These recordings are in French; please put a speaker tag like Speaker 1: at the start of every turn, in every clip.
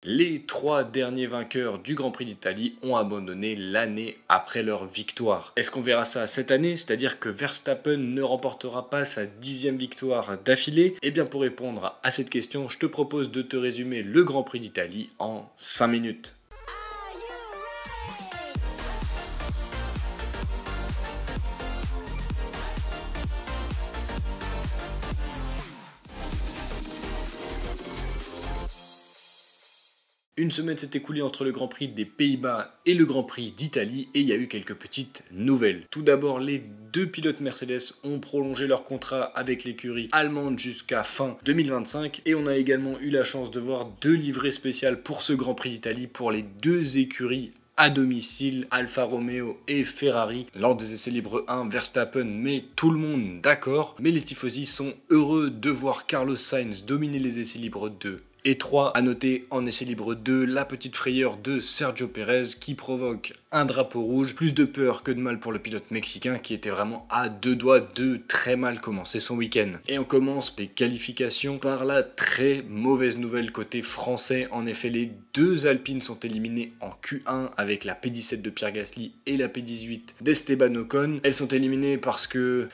Speaker 1: Les 3 derniers vainqueurs du Grand Prix d'Italie ont abandonné l'année après leur victoire. Est-ce qu'on verra ça cette année? C'est-à-dire que Verstappen ne remportera pas sa 10e victoire d'affilée? Eh bien pour répondre à cette question, je te propose de te résumer le Grand Prix d'Italie en 5 minutes. Une semaine s'est écoulée entre le Grand Prix des Pays-Bas et le Grand Prix d'Italie et il y a eu quelques petites nouvelles. Tout d'abord, les deux pilotes Mercedes ont prolongé leur contrat avec l'écurie allemande jusqu'à fin 2025 et on a également eu la chance de voir 2 livrées spéciales pour ce Grand Prix d'Italie pour les 2 écuries à domicile, Alfa Romeo et Ferrari. Lors des essais libres 1, Verstappen met tout le monde d'accord, mais les tifosi sont heureux de voir Carlos Sainz dominer les essais libres 2 et 3. À noter en essai libre 2 la petite frayeur de Sergio Pérez qui provoque un drapeau rouge. Plus de peur que de mal pour le pilote mexicain qui était vraiment à 2 doigts de très mal commencer son week-end. Et on commence les qualifications par la très mauvaise nouvelle côté français. En effet, les 2 Alpines sont éliminés en Q1 avec la P17 de Pierre Gasly et la P18 d'Esteban Ocon. Elles sont éliminées parce qu'elles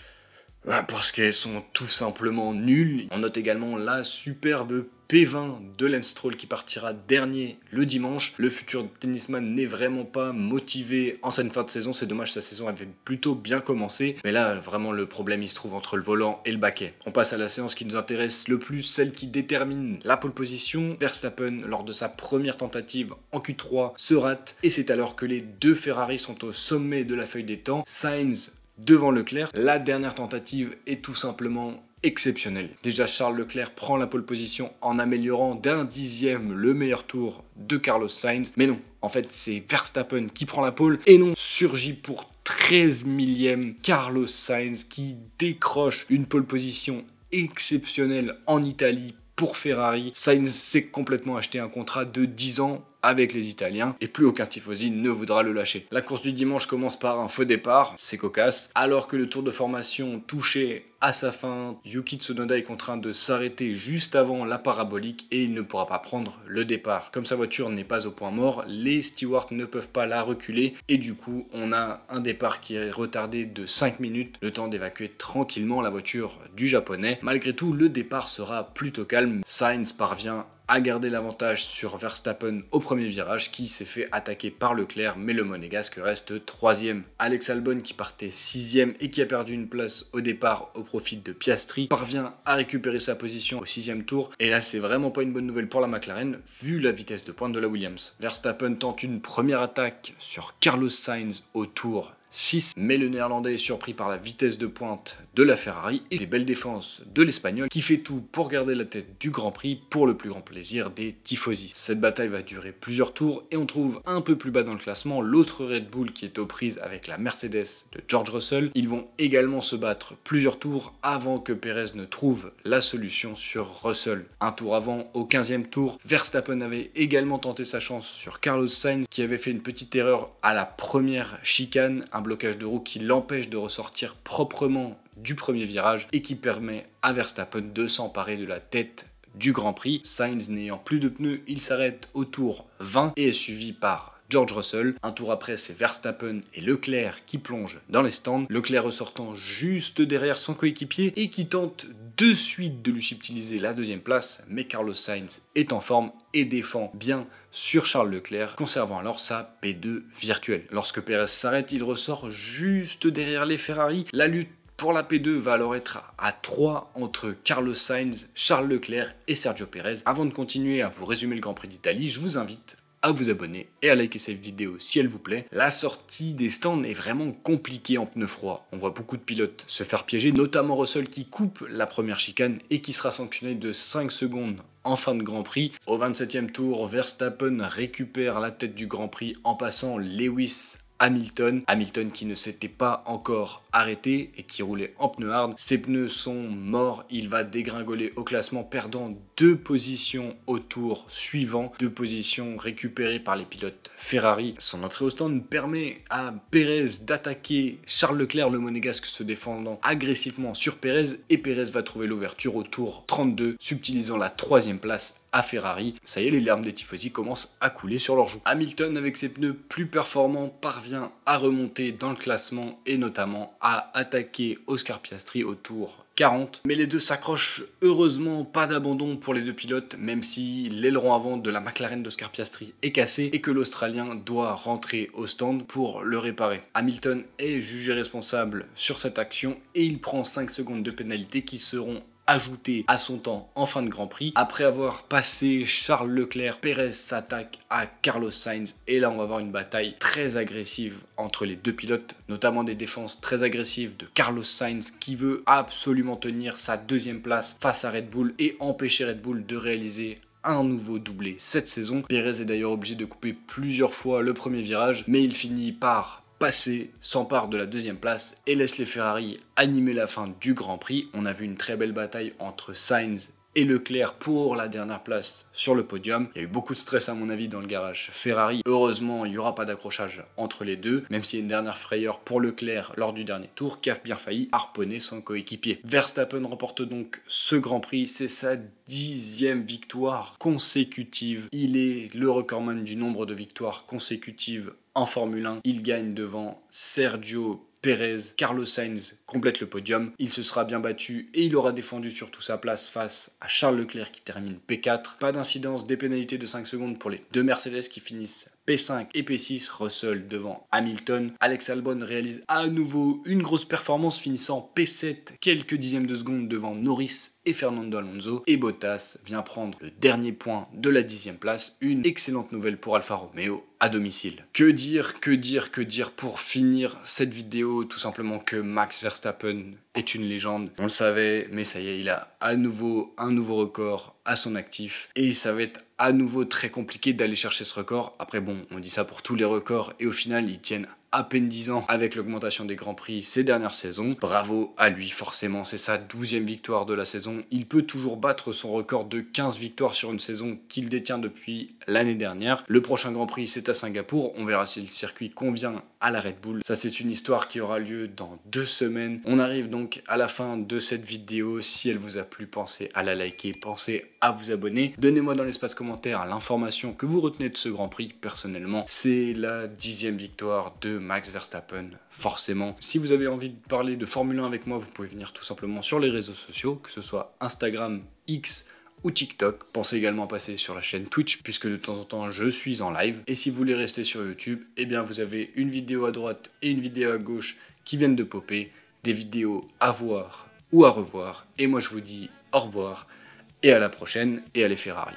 Speaker 1: sont tout simplement nulles. On note également la superbe P20 de Lance Stroll qui partira dernier le dimanche. Le futur tennisman n'est vraiment pas motivé en cette fin de saison. C'est dommage, sa saison avait plutôt bien commencé. Mais là, vraiment, le problème, il se trouve entre le volant et le baquet. On passe à la séance qui nous intéresse le plus, celle qui détermine la pole position. Verstappen, lors de sa première tentative en Q3, se rate. Et c'est alors que les 2 Ferrari sont au sommet de la feuille des temps. Sainz devant Leclerc. La dernière tentative est tout simplement exceptionnel. Déjà, Charles Leclerc prend la pole position en améliorant d'1 dixième le meilleur tour de Carlos Sainz. Mais non, en fait, c'est Verstappen qui prend la pole et non, surgit pour 13 millième Carlos Sainz qui décroche une pole position exceptionnelle en Italie pour Ferrari. Sainz s'est complètement acheté un contrat de 10 ans avec les Italiens, et plus aucun tifosi ne voudra le lâcher. La course du dimanche commence par un faux départ, c'est cocasse. Alors que le tour de formation touchait à sa fin, Yuki Tsunoda est contraint de s'arrêter juste avant la parabolique et il ne pourra pas prendre le départ. Comme sa voiture n'est pas au point mort, les stewards ne peuvent pas la reculer et du coup on a un départ qui est retardé de 5 minutes, le temps d'évacuer tranquillement la voiture du japonais. Malgré tout, le départ sera plutôt calme. Sainz parvient à garder l'avantage sur Verstappen au premier virage qui s'est fait attaquer par Leclerc, mais le monégasque reste 3ème. Alex Albon, qui partait 6ème et qui a perdu une place au départ au profit de Piastri, parvient à récupérer sa position au 6ème tour, et là c'est vraiment pas une bonne nouvelle pour la McLaren vu la vitesse de pointe de la Williams. Verstappen tente une première attaque sur Carlos Sainz au tour 6, mais le néerlandais est surpris par la vitesse de pointe de la Ferrari et les belles défenses de l'espagnol qui fait tout pour garder la tête du Grand Prix pour le plus grand plaisir des tifosi. Cette bataille va durer plusieurs tours et on trouve un peu plus bas dans le classement l'autre Red Bull qui est aux prises avec la Mercedes de George Russell. Ils vont également se battre plusieurs tours avant que Perez ne trouve la solution sur Russell. Un tour avant, au 15e tour, Verstappen avait également tenté sa chance sur Carlos Sainz qui avait fait une petite erreur à la première chicane, un blocage de roue qui l'empêche de ressortir proprement du premier virage et qui permet à Verstappen de s'emparer de la tête du Grand Prix. Sainz n'ayant plus de pneus, il s'arrête au tour 20 et est suivi par George Russell. Un tour après, c'est Verstappen et Leclerc qui plongent dans les stands. Leclerc ressortant juste derrière son coéquipier et qui tente de suite de lui subtiliser la 2ème place, mais Carlos Sainz est en forme et défend bien sur Charles Leclerc, conservant alors sa P2 virtuelle. Lorsque Perez s'arrête, il ressort juste derrière les Ferrari. La lutte pour la P2 va alors être à 3 entre Carlos Sainz, Charles Leclerc et Sergio Pérez. Avant de continuer à vous résumer le Grand Prix d'Italie, je vous invite à vous abonner et à liker cette vidéo si elle vous plaît. La sortie des stands est vraiment compliquée en pneus froids. On voit beaucoup de pilotes se faire piéger, notamment Russell qui coupe la première chicane et qui sera sanctionné de 5 secondes en fin de Grand Prix. Au 27e tour, Verstappen récupère la tête du Grand Prix en passant Lewis Hamilton qui ne s'était pas encore arrêté et qui roulait en pneus hard. Ses pneus sont morts, il va dégringoler au classement perdant 2 positions au tour suivant, 2 positions récupérées par les pilotes Ferrari. Son entrée au stand permet à Pérez d'attaquer Charles Leclerc, le monégasque se défendant agressivement sur Pérez, et Pérez va trouver l'ouverture au tour 32, subtilisant la 3ème place à Ferrari. Ça y est, les larmes des tifosi commencent à couler sur leurs joues. Hamilton, avec ses pneus plus performants, parvient à remonter dans le classement et notamment à attaquer Oscar Piastri au tour 40. Mais les deux s'accrochent, heureusement pas d'abandon pour les deux pilotes, même si l'aileron avant de la McLaren d'Oscar Piastri est cassé et que l'Australien doit rentrer au stand pour le réparer. Hamilton est jugé responsable sur cette action et il prend 5 secondes de pénalité qui seront ajouté à son temps en fin de Grand Prix. Après avoir passé Charles Leclerc, Pérez s'attaque à Carlos Sainz et là on va avoir une bataille très agressive entre les deux pilotes, notamment des défenses très agressives de Carlos Sainz qui veut absolument tenir sa deuxième place face à Red Bull et empêcher Red Bull de réaliser un nouveau doublé cette saison. Pérez est d'ailleurs obligé de couper plusieurs fois le premier virage, mais il finit par passer, s'empare de la deuxième place et laisse les Ferrari animer la fin du Grand Prix. On a vu une très belle bataille entre Sainz et Leclerc pour la dernière place sur le podium. Il y a eu beaucoup de stress à mon avis dans le garage Ferrari. Heureusement, il n'y aura pas d'accrochage entre les deux, même s'il y a une dernière frayeur pour Leclerc lors du dernier tour qui a bien failli harponner son coéquipier. Verstappen remporte donc ce Grand Prix, c'est sa 10e victoire consécutive. Il est le recordman du nombre de victoires consécutives en Formule 1. Il gagne devant Sergio Pérez, Carlos Sainz complète le podium, il se sera bien battu et il aura défendu surtout sa place face à Charles Leclerc qui termine P4. Pas d'incidence, des pénalités de 5 secondes pour les deux Mercedes qui finissent P5 et P6, Russell devant Hamilton. Alex Albon réalise à nouveau une grosse performance finissant P7, quelques dixièmes de seconde devant Norris et Fernando Alonso. Et Bottas vient prendre le dernier point de la 10e place, une excellente nouvelle pour Alfa Romeo à domicile. Que dire pour finir cette vidéo? Tout simplement que Max Verstappen est une légende. On le savait, mais ça y est, il a à nouveau un nouveau record à son actif. Et ça va être à nouveau très compliqué d'aller chercher ce record. Après bon, on dit ça pour tous les records et au final, ils tiennent à peine 10 ans avec l'augmentation des Grands Prix ces dernières saisons. Bravo à lui, forcément, c'est sa 12e victoire de la saison. Il peut toujours battre son record de 15 victoires sur une saison qu'il détient depuis l'année dernière. Le prochain Grand Prix, c'est à Singapour. On verra si le circuit convient à la Red Bull. Ça, c'est une histoire qui aura lieu dans 2 semaines. On arrive donc à la fin de cette vidéo. Si elle vous a plu, pensez à la liker, pensez à vous abonner. Donnez-moi dans l'espace commentaire l'information que vous retenez de ce Grand Prix. Personnellement, c'est la 10e victoire de Max Verstappen, forcément. Si vous avez envie de parler de Formule 1 avec moi, vous pouvez venir tout simplement sur les réseaux sociaux, que ce soit Instagram, X ou TikTok. Pensez également à passer sur la chaîne Twitch, puisque de temps en temps je suis en live. Et si vous voulez rester sur YouTube, eh bien vous avez une vidéo à droite et une vidéo à gauche qui viennent de popper, des vidéos à voir ou à revoir. Et moi je vous dis au revoir et à la prochaine, et allez Ferrari.